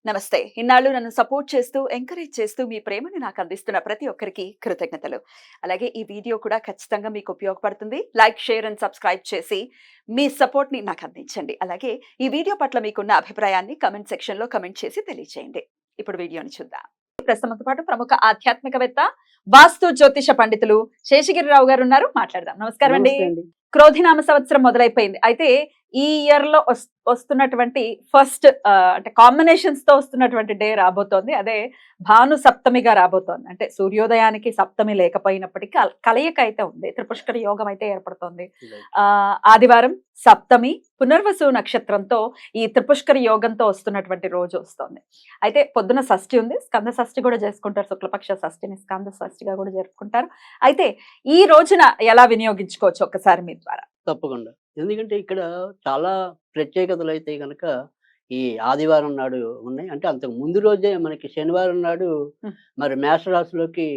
నమస్తే. ఇన్నాళ్ళు నన్ను సపోర్ట్ చేస్తూ, ఎంకరేజ్ చేస్తూ మీ ప్రేమని నాకు అందిస్తున్న ప్రతి ఒక్కరికి కృతజ్ఞతలు. అలాగే ఈ వీడియో కూడా ఖచ్చితంగా మీకు ఉపయోగపడుతుంది. లైక్, షేర్ అండ్ సబ్స్క్రైబ్ చేసి మీ సపోర్ట్‌ని నాకు అందించండి. అలాగే ఈ వీడియో పట్ల మీకున్న అభిప్రాయాన్ని కామెంట్ సెక్షన్‌లో కామెంట్ చేసి తెలియజేయండి. ఇప్పుడు వీడియోని చూద్దాం. ప్రస్తుతంతో పాటు ప్రముఖ ఆధ్యాత్మికవేత్త, వాస్తు జ్యోతిష పండితులు శేషగిరిరావు గారు ఉన్నారు. మాట్లాడదాం. నమస్కారం అండి. నమస్తే అండి. క్రోధినామ సంవత్సరం మొదలైపోయింది. అయితే ఈ ఇయర్ లో వస్తున్నటువంటి ఫస్ట్ అంటే కాంబినేషన్స్ తో వస్తున్నటువంటి డే రాబోతోంది. అదే భాను సప్తమిగా రాబోతోంది. అంటే సూర్యోదయానికి సప్తమి లేకపోయినప్పటికీ కలయిక అయితే ఉంది. త్రిపుష్కర యోగం అయితే ఏర్పడుతోంది. ఆదివారం సప్తమి పునర్వసు నక్షత్రంతో ఈ త్రిపుష్కర యోగంతో వస్తున్నటువంటి రోజు వస్తుంది. అయితే పొద్దున షష్ఠి ఉంది. స్కంద షష్ఠి కూడా చేసుకుంటారు. శుక్లపక్ష షష్ఠిని స్కంద షష్ఠిగా కూడా జరుపుకుంటారు. అయితే ఈ రోజున ఎలా వినియోగించుకోవచ్చు ఒక్కసారి మీ ద్వారా? తప్పకుండా. ఎందుకంటే ఇక్కడ చాలా ప్రత్యేకతలు అయితే గనక ఈ ఆదివారం నాడు ఉన్నాయి. అంటే అంతకు ముందు రోజే మనకి శనివారం నాడు మరి మేషరాశిలోకి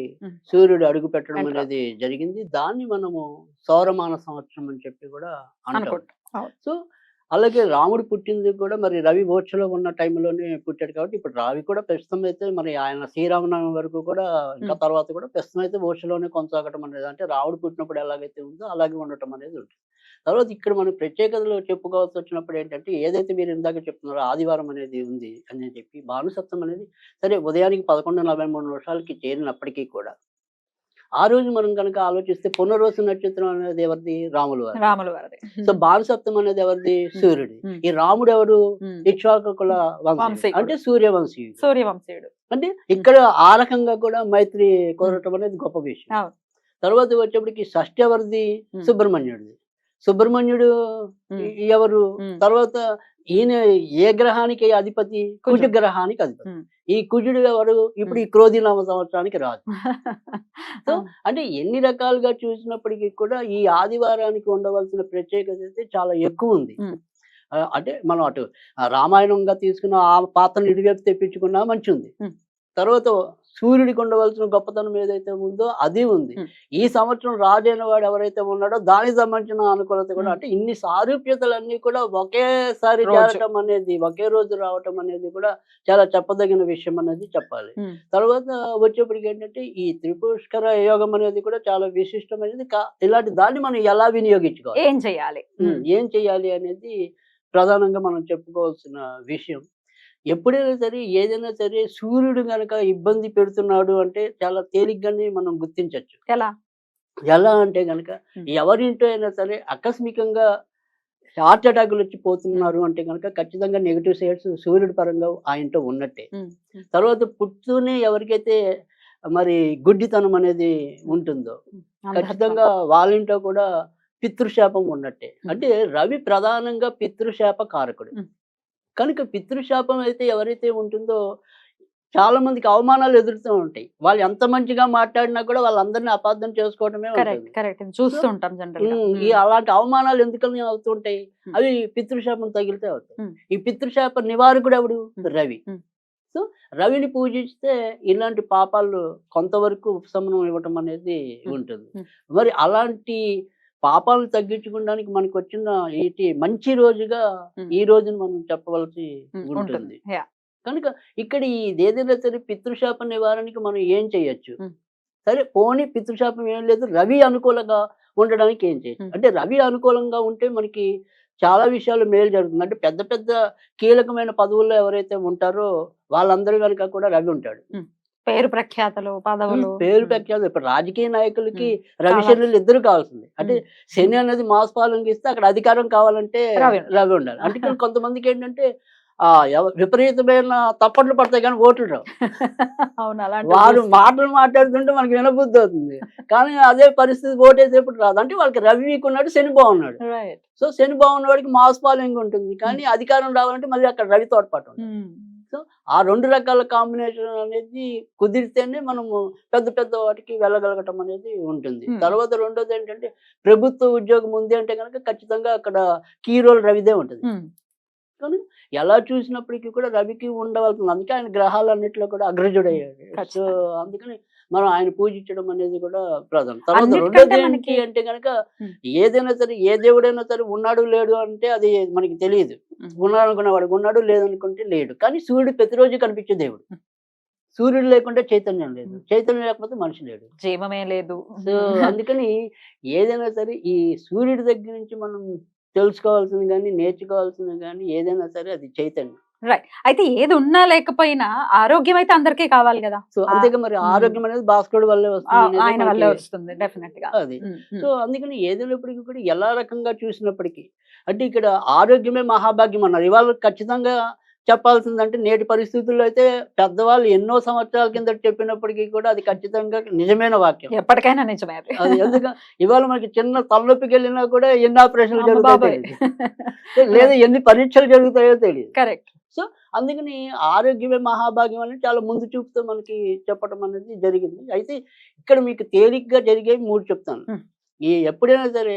సూర్యుడు అడుగు పెట్టడం అనేది జరిగింది. దాన్ని మనము సౌరమాన సంవత్సరం అని చెప్పి కూడా అంటాం. సో అలాగే రాముడు పుట్టింది కూడా మరి రవి మోక్షలో ఉన్న టైంలోనే పుట్టాడు కాబట్టి ఇప్పుడు రావి కూడా ప్రస్తుతం అయితే మరి ఆయన శ్రీరామనవమి వరకు కూడా ఇంకా తర్వాత కూడా ప్రస్తుతం అయితే మోక్షలోనే కొనసాగటం అనేది, అంటే రాముడు పుట్టినప్పుడు ఎలాగైతే ఉందో అలాగే ఉండటం అనేది ఉంటుంది. తర్వాత ఇక్కడ మనం ప్రత్యేకతలు చెప్పుకోవాల్సి వచ్చినప్పుడు ఏంటంటే ఏదైతే మీరు ఇందాక చెప్తున్నారో ఆదివారం అనేది ఉంది అని చెప్పి భానుసప్తం అనేది సరే ఉదయానికి 11:43 చేరినప్పటికీ కూడా ఆ రోజు మనం కనుక ఆలోచిస్తే పునర్వసు నక్షత్రం అనేది ఎవరిది? రాముల వారి. సో భానుసప్తం అనేది ఎవరిది? సూర్యుడి. ఈ రాముడు ఎవరు? ఇక్ష్వాకుల వంశీయుడు, అంటే సూర్యవంశీయుడు. అంటే ఇక్కడ ఆ రకంగా కూడా మైత్రి కోరటం అనేది గొప్ప విషయం. తర్వాత వచ్చేప్పటికి షష్ఠి ఎవరిది? సుబ్రహ్మణ్యుడిది. సుబ్రహ్మణ్యుడు ఎవరు? తర్వాత ఈయన ఏ గ్రహానికి అధిపతి? కుజ గ్రహానికి అధిపతి. ఈ కుజుడు ఎవరు? ఇప్పుడు ఈ క్రోధినామ సంవత్సరానికి రాజు. సో అంటే ఎన్ని రకాలుగా చూసినప్పటికీ కూడా ఈ ఆదివారానికి ఉండవలసిన ప్రత్యేకత అయితే చాలా ఎక్కువ ఉంది. అంటే మనం అటు రామాయణంగా తీసుకున్న ఆ పాత్రను ఇటువైపు తెప్పించుకున్నా మంచి ఉంది. తర్వాత సూర్యుడికి ఉండవలసిన గొప్పతనం ఏదైతే ఉందో అది ఉంది. ఈ సంవత్సరం రాజైన వాడు ఎవరైతే ఉన్నాడో దానికి సంబంధించిన అనుకూలత కూడా, అంటే ఇన్ని సారూప్యతలన్నీ కూడా ఒకేసారి చేరటం అనేది, ఒకే రోజు రావటం అనేది కూడా చాలా చెప్పదగిన విషయం అనేది చెప్పాలి. తర్వాత వచ్చేప్పటికి ఏంటంటే ఈ త్రిపుష్కర యోగం అనేది కూడా చాలా విశిష్టమైనది. ఇలాంటి దాన్ని మనం ఎలా వినియోగించుకోవాలి, ఏం చేయాలి అనేది ప్రధానంగా మనం చెప్పుకోవాల్సిన విషయం. ఎప్పుడైనా సరే ఏదైనా సరే సూర్యుడు గనక ఇబ్బంది పెడుతున్నాడు అంటే చాలా తేలిగ్గానే మనం గుర్తించవచ్చు. ఎలా అంటే గనక ఎవరింటో అయినా సరే ఆకస్మికంగా హార్ట్ అటాకులు వచ్చి పోతున్నారు అంటే గనక ఖచ్చితంగా నెగిటివ్ సైడ్స్ సూర్యుడి పరంగా ఆ ఇంట్లో ఉన్నట్టే. తర్వాత పుట్టునే ఎవరికైతే మరి గుడ్డితనం అనేది ఉంటుందో ఖచ్చితంగా వాళ్ళ ఇంట్లో కూడా పితృశాపం ఉన్నట్టే. అంటే రవి ప్రధానంగా పితృశాప కారకుడు కనుక పితృశాపం అయితే ఎవరైతే ఉంటుందో చాలా మందికి అవమానాలు ఎదురుతూ ఉంటాయి. వాళ్ళు ఎంత మంచిగా మాట్లాడినా కూడా వాళ్ళందరినీ అపార్థం చేసుకోవడమే ఉంటుంది. ఈ అలాంటి అవమానాలు ఎందుకని అవుతుంటాయి? అవి పితృశాపం తగిలితే అవుతాయి. ఈ పితృశాప నివారకుడు ఎవడు? రవి. సో రవిని పూజిస్తే ఇలాంటి పాపాలు కొంతవరకు ఉపశమనం ఇవ్వటం అనేది ఉంటుంది. మరి అలాంటి పాపాలను తగ్గించుకోవడానికి మనకు వచ్చిన మంచి రోజుగా ఈ రోజును మనం చెప్పవలసి ఉంటుంది. కనుక ఇక్కడ ఏదైనా సరే పితృశాప నివారణకి మనం ఏం చేయొచ్చు? సరే పోనీ పితృశాపం ఏం లేదు, రవి అనుకూలంగా ఉండడానికి ఏం చేయొచ్చు? అంటే రవి అనుకూలంగా ఉంటే మనకి చాలా విషయాలు మేలు జరుగుతుంది. అంటే పెద్ద పెద్ద కీలకమైన పదవుల్లో ఎవరైతే ఉంటారో వాళ్ళందరూ కనుక కూడా రవి ఉంటాడు. పేరు ప్రఖ్యాతలు ఇప్పుడు రాజకీయ నాయకులకి రవిశనులు ఇద్దరు కావాల్సింది. అంటే శని అనేది మాస్ ఫాలోయింగ్ ఇస్తే అక్కడ అధికారం కావాలంటే రవి ఉండాలి. అంటే కొంతమందికి ఏంటంటే విపరీతమైన తప్పట్లు పడతాయి కానీ ఓట్లు రావు. వారు మాటలు మాట్లాడుతుంటే మనకి వినబుద్ధి అవుతుంది కానీ అదే పరిస్థితి ఓటేసేప్పుడు రాదు. అంటే వాళ్ళకి రవి వీక్ ఉన్నాడు, శని బాగున్నాడు. సో శని బాగున్న వాడికి మాస్ ఫాలోయింగ్ ఉంటుంది కానీ అధికారం రావాలంటే మళ్ళీ అక్కడ రవి తోడ్పాటు ఉంటుంది. సో ఆ రెండు రకాల కాంబినేషన్ అనేది కుదిరితేనే మనము పెద్ద పెద్ద వాటికి వెళ్ళగలగటం అనేది ఉంటుంది. తర్వాత రెండోది ఏంటంటే ప్రభుత్వ ఉద్యోగం ఉంది అంటే కనుక ఖచ్చితంగా అక్కడ కీ రోల్ రవిదే ఉంటుంది. కానీ ఎలా చూసినప్పటికీ కూడా రవికి ఉండవలసింది. అందుకే ఆయన గ్రహాలన్నింటిలో కూడా అగ్రజుడయ్యాడు. సో అందుకని మనం ఆయన పూజించడం అనేది కూడా ప్రధానం. తర్వాత అన్నిటికంటే రెండోది ఏంటి మనకి అంటే గనక ఉమ్, ఏదైనా సరే, ఏ దేవుడైనా సరే ఉన్నాడు లేడు అంటే అది మనకి తెలియదు. ఉమ్, ఉన్నాడు అనుకునేవాడికి ఉన్నాడు, లేదనుకుంటే లేడు. కానీ సూర్యుడు ప్రతిరోజు కనిపించే దేవుడు. సూర్యుడు లేకుంటే చైతన్యం లేదు, చైతన్యం లేకపోతే మనిషి లేడు. జీవమే లేదు. సో అందుకని ఏదైనా సరే ఈ సూర్యుడి దగ్గర నుంచి మనం తెలుసుకోవాల్సింది కానీ, నేర్చుకోవాల్సింది కానీ ఏదైనా సరే అది చైతన్యం. రైట్. అయితే ఏది ఉన్నా లేకపోయినా ఆరోగ్యం అయితే అందరికీ కావాలి కదా. సో ఆ, అంతేగా మరి ఉమ్, ఆరోగ్యం అనేది భాస్కరుడి వల్లే ఆ, వస్తుంది అనేది ఆయన వల్లే మనకి వస్తుంది డెఫినెట్ గా. అది. ఉమ్, ఉమ్, సో అందుకని ఏదైనప్పటికీ కూడా ఎలా రకంగా చూసినప్పటికీ అంటే ఇక్కడ ఆరోగ్యమే మహాభాగ్యం అన్నారు. ఇవాళ ఖచ్చితంగా చెప్పాల్సిందంటే నేటి పరిస్థితుల్లో అయితే పెద్దవాళ్ళు ఎన్నో సంవత్సరాల కిందట చెప్పినప్పటికీ కూడా అది ఖచ్చితంగా నిజమైన వాక్యం. ఎప్పటికైనా నిజమే అది. అది ఎందుకంటే ఇవాళ మనకి చిన్న తలనొప్పికి వెళ్ళినా కూడా ఎన్ని ఆపరేషన్లు అమ్మ జరుగుతాయో బాబాయ్. తెలియదు, లేదా ఎన్ని పరీక్షలు జరుగుతాయో తెలియదు. కరెక్ట్. సో అందుకని ఆరోగ్యమే మహాభాగ్యం అని చాలా ముందు చూపుతో మనకి చెప్పడం అనేది జరిగింది. అయితే ఇక్కడ మీకు తేలిగ్గా జరిగేవి 3 చెప్తాను. ఉమ్. ఈ ఎప్పుడైనా సరే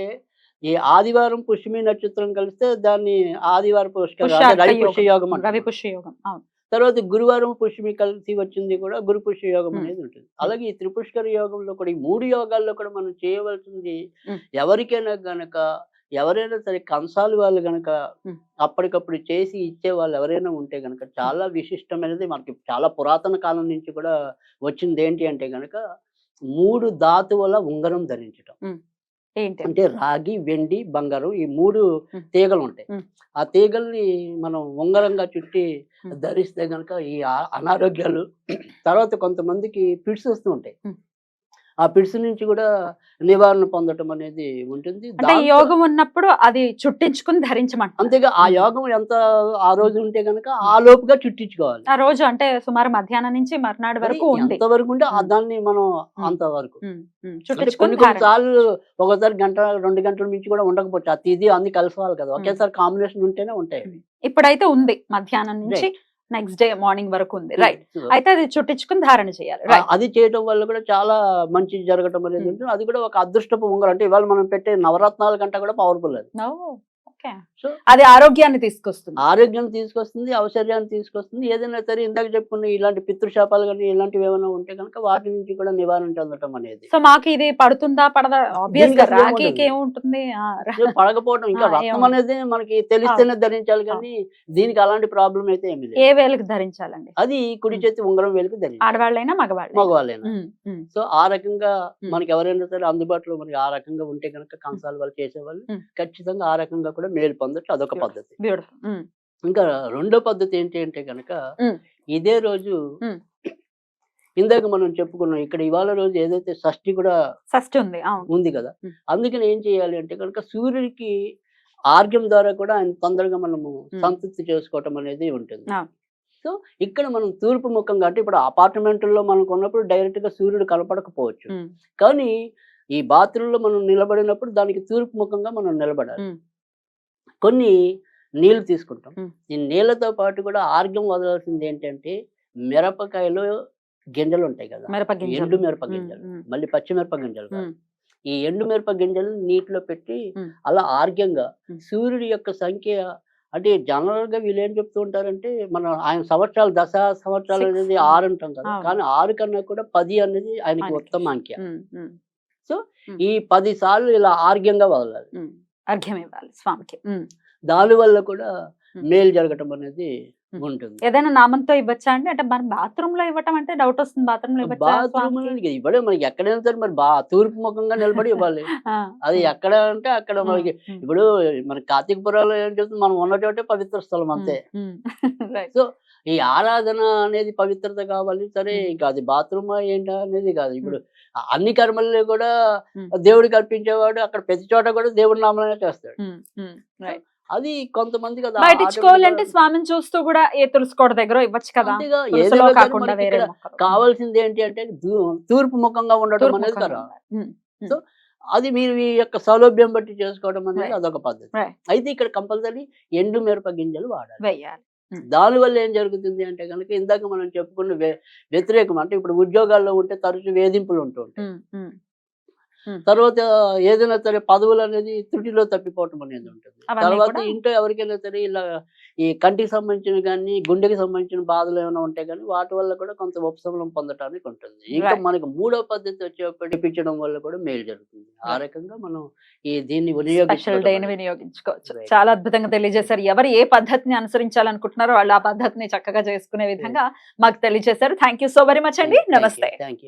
ఈ ఆదివారం పుష్యమి నక్షత్రం కలిస్తే దాన్ని ఆదివారం పుష్కర అంటే రవి పుష్య యోగం రవి అంటారు. పుష్య యోగం. అవును. తర్వాత గురువారం పుష్యమి కలిసి వచ్చింది కూడా గురు పుష్య యోగం ఉమ్. అనేది ఉంటుంది. అలాగే ఈ త్రిపుష్కర యోగంలో కూడా ఈ 3 యోగాల్లో కూడా మనం చేయవలసింది ఉమ్. ఎవరికైనా గనక ఎవరైనా సరే కంసాలి వాళ్ళు గనక ఉమ్. అప్పటికప్పుడు చేసి ఇచ్చే వాళ్ళు ఎవరైనా ఉంటే గనక చాలా విశిష్టమైనది. మనకి చాలా పురాతన కాలం నుంచి కూడా వచ్చింది ఏంటి అంటే గనక 3 ధాతువుల ఉంగరం ధరించటం. ఉమ్. ఏంటి అంటే రాగి, వెండి, బంగారం ఈ 3 ఉమ్. తీగలు ఉంటాయి. ఉమ్. ఆ తీగల్ని మనం ఉంగరంగా చుట్టి ఉమ్. ధరిస్తే గనక ఈ అనారోగ్యాలు తర్వాత కొంతమందికి పిట్స్ వస్తూ ఉంటాయి. ఉమ్. ఆ పిట్స్ నుంచి కూడా నివారణ పొందటం అనేది ఉంటుంది. అంటే ఈ దాంతో యోగం ఉన్నప్పుడు అది చుట్టించుకుని ధరించమంటారు. అంతేగా ఆ ఉమ్. యోగం ఎంత ఆ రోజు ఉంటే గనక ఆ లోపుగా చుట్టించుకోవాలి. ఆ రోజు అంటే సుమారు మధ్యాహ్నం నుంచి మర్నాడు అది వరకు ఉంది. ఎంతవరకు ఉంటే ఉమ్. దాన్ని మనం ఉమ్. అంతవరకు ఉమ్. ఉమ్. అంటే చుట్టించుకుని కొన్ని కొన్ని ధారణ. సార్లు ఒకసారి గంట 2 గంటల మించి కూడా ఉండకపోవచ్చు. ఆ తిథి అన్ని కలిసివాలి కదా, ఉమ్. ఒకేసారి కాంబినేషన్ ఉంటేనే ఉంటాయి అవి. ఇప్పుడైతే ఉంది మధ్యాహ్నం నుంచి రైట్. నెక్స్ట్ డే మార్నింగ్ వరకు ఉంది. రైట్. సో అయితే అది చుట్టించుకుని ధారణ చేయాలి. రైట్. అది చేయటం వల్ల కూడా చాలా మంచి జరగటం అనేది ఉమ్. ఉంటుంది. అది కూడా ఒక అదృష్టపు ఉంగరం. అంటే ఇవాళ మనం పెట్టే నవరత్నాల కంటే కూడా పవర్ఫుల్ అది. ఓకే. సో అది ఆరోగ్యాన్ని తీసుకొస్తుంది. ఆరోగ్యం తీసుకొస్తుంది, ఔశ్వర్యాన్ని తీసుకొస్తుంది. ఏదైనా సరే ఇందాక చెప్పుకున్న ఇలాంటి పితృశాపాలు కానీ ఇలాంటివి ఏమైనా ఉంటే కనుక వాటి నుంచి కూడా నివారణ చెందటం అనేది. సో మాకు ఇది పడుతుందా పడదా? ఆబ్వియస్ దీనికి గా అసలు రాఖీకి ఏముండదు. ఏముంటుంది? ఏం పడకపోవడం ఇంకా రత్నం ఏముంది? అనేది మనకి తెలిస్తేనే ధరించాలి కానీ దీనికి అలాంటి ప్రాబ్లం అయితే ఏమీ లేదు. ఏ వేలకు ధరించాలండి? అది కుడి చేతి ఉంగరం వేలికి ధరించాలి, ఆడవాళ్ళైనా మగవాళ్ళైనా? మగవాళ్ళైనా. ఉమ్. సో ఆ రకంగా ఉమ్. మనకి ఎవరైనా సరే అందుబాటులో మనకి ఆ రకంగా ఉంటే కనుక కంసాల వాళ్ళు చేసేవాళ్ళు ఉమ్. ఖచ్చితంగా ఆ రకంగా కూడా మేలు పొందొచ్చు. అదొక పద్ధతి. బ్యూటిఫుల్. ఇంకా రెండో పద్ధతి ఏంటి అంటే కనుక ఉమ్. ఇదే రోజు ఉమ్. ఇందాక మనం చెప్పుకున్నాం ఇక్కడ ఇవాళ రోజు ఏదైతే షష్ఠి కూడా షష్ఠి ఉంది. అవును. ఉంది కదా, ఉమ్. అందుకని ఏం చేయాలి అంటే కనుక సూర్యుడికి ఆర్గ్యం ద్వారా కూడా ఆయన తొందరగా మనము ఉమ్. సంతృప్తి చేసుకోవటం అనేది ఉంటుంది. అవును. సో ఇక్కడ మనం తూర్పు ముఖంగా అంటే ఇప్పుడు అపార్ట్మెంట్లో మనకు ఉన్నప్పుడు డైరెక్ట్ గా సూర్యుడు కనపడకపోవచ్చు, ఉమ్. కానీ ఈ బాత్రూంలో మనం నిలబడినప్పుడు దానికి తూర్పు ముఖంగా మనం నిలబడాలి. ఉమ్. కొన్ని నీళ్లు తీసుకుంటాం. ఉమ్. ఈ నీళ్ళతో పాటు కూడా ఆర్గ్యం వదలాల్సింది ఏంటంటే మిరపకాయలో గింజలు ఉంటాయి కదా, మిరప గింజలు. ఎండు మిరప ఉమ్. గింజలు, ఉమ్. మళ్ళీ పచ్చి మిరప గింజలు కాదు. ఉమ్. ఈ ఎండు మిరప గింజలు నీటిలో పెట్టి ఉమ్. అలా ఆర్గ్యంగా ఉమ్. సూర్యుడి యొక్క సంఖ్య అంటే జనరల్ గా వీళ్ళు ఏం చెప్తూ ఉంటారంటే మన ఆయన సంవత్సరాలు దశ సంవత్సరాలు Six. అనేది 6 అంటాం కదా, అవును. కానీ 6 కన్నా కూడా 10 అనేది ఆయనకి ఆయనకి. ఉత్తమ అంకె. ఉమ్. ఉమ్. సో ఉమ్. ఈ 10 సార్లు ఇలా ఆర్గ్యంగా వదలాలి. ఉమ్. అర్ఘ్యం ఇవ్వాలి స్వామికి. ఉమ్. దాని వల్ల కూడా ఉమ్. మేలు జరగటం అనేది ఉమ్. ఉంటుంది. ఏదైనా నామంతో ఇవ్వచ్చా అండి? అంటే మన బాత్రూమ్ లో ఇవ్వటం అంటే డౌట్ వస్తుంది. బాత్రూమ్ లో ఇవ్వచ్చా బాత్రూమ్ స్వామికి? ఇవ్వడే మనకి ఎక్కడైనా సరే మరి తూర్పు ముఖంగా నిలబడి ఇవ్వాలి. ఆ. అది ఉమ్. ఎక్కడ అంటే అక్కడ ఉమ్. మనకి ఉమ్. ఇప్పుడు మన కార్తీక పురాలో ఏం చెప్తుంది, మనం ఉన్న చోటే పవిత్ర స్థలం అంతే. ఉమ్. రైట్. సో ఈ ఆరాధన అనేది పవిత్రత కావాలి సరే, ఉమ్. ఇంకా అది బాత్రూమ్ ఏంటా అనేది కాదు. ఇప్పుడు ఉమ్. అన్ని కర్మల్ని కూడా ఉమ్. దేవుడికి అర్పించేవాడు అక్కడ ప్రతి చోట కూడా దేవుడి నామనే చేస్తాడు. ఉమ్. ఉమ్. రైట్. అది కొంతమంది కదా బయట ఇచ్చుకోవాలంటే automatic గా స్వామిని చూస్తూ కూడా ఏ తులసికోట దగ్గర ఇవ్వచ్చు కదా, అంతేగా తులసిలో ఏదైనా సరే కాకుండా మనకి వేరే ఇక్కడ మొక్కలు. కావాల్సింది ఏంటి అంటే తూర్పు ముఖంగా ఉండటం తూర్పు అనేది ముఖంగా కదా. ఉండాలి. ఉమ్. ఉమ్. సో అది మీరు ఈ యొక్క సౌలభ్యం బట్టి చేసుకోవడం అనేది Right. అదొక పద్ధతి. Right. అయితే ఇక్కడ కంపల్సరీ ఎండు మిరప గింజలు వాడాలి. వెయ్యాలి. దానివల్ల ఏం జరుగుతుంది అంటే కనుక ఇందాక మనం చెప్పుకున్న వ్యతిరేకం అంటే ఇప్పుడు ఉద్యోగాల్లో ఉంటే తరచు వేధింపులు ఉంటూ ఉంటాయి. ఉమ్. ఉమ్. తర్వాత ఏదైనా సరే పదవులు అనేది త్రుటిలో తప్పిపోవటం అనేది ఉంటుంది. అవన్నీ తర్వాత కూడా ఇంట్లో ఎవరికైనా సరే ఇలా ఈ కంటికి సంబంధించిన కానీ గుండెకి సంబంధించిన బాధలు ఏమైనా ఉంటే కానీ వాటి వల్ల కూడా కొంత ఉపశమనం పొందటానికి ఉంటుంది. ఇంకా Right. మనకి మూడో పద్ధతి వచ్చేప్పటి ఇప్పించడం వల్ల కూడా మేలు జరుగుతుంది. ఆ Right. రకంగా మనం దీన్ని స్పెషల్ వినియోగించుకోవడం డేని అనేది. వినియోగించుకోవచ్చు. Right. చాలా అద్భుతంగా తెలియజేశారు. ఎవరు ఏ పద్ధతిని అనుసరించాలనుకుంటున్నారో వాళ్ళు ఆ పద్ధతిని చక్కగా చేసుకునే విధంగా మాకు తెలియజేశారు. Thank you so very much అండి. Thank you. నమస్తే. Thank you.